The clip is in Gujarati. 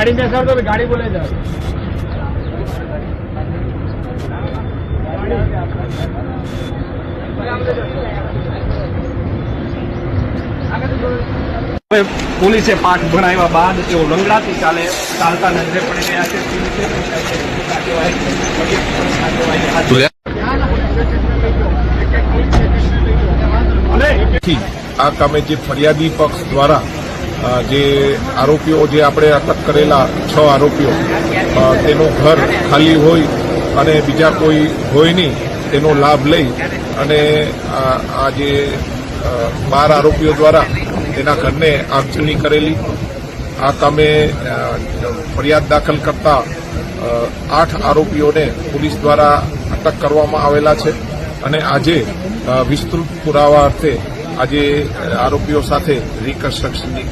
गाड़ी में सर तो गाड़ी बोले जा પોલીસે પાઠ ભણાવ્યા બાદ તેઓ લંગડાથી ચાલતા નજરે પડી ગયા છે। આ કામે જે ફરિયાદી પક્ષ દ્વારા જે આરોપીઓ જે આપણે અટક કરેલા 6 આરોપીઓ તેનું ઘર ખાલી હોય અને બીજા કોઈ હોય નહીં તેનો લાભ લઈ અને આ જે 12 આરોપીઓ દ્વારા તેના ઘરને આગજની કરેલી। આ કામે ફરિયાદ દાખલ કરતા 8 આરોપીઓને પોલીસ દ્વારા અટક કરવામાં આવેલા છે અને આજે વિસ્તૃત પુરાવા અર્થે આજે આરોપીઓ સાથે રિકન્સ્ટ્રક્શનની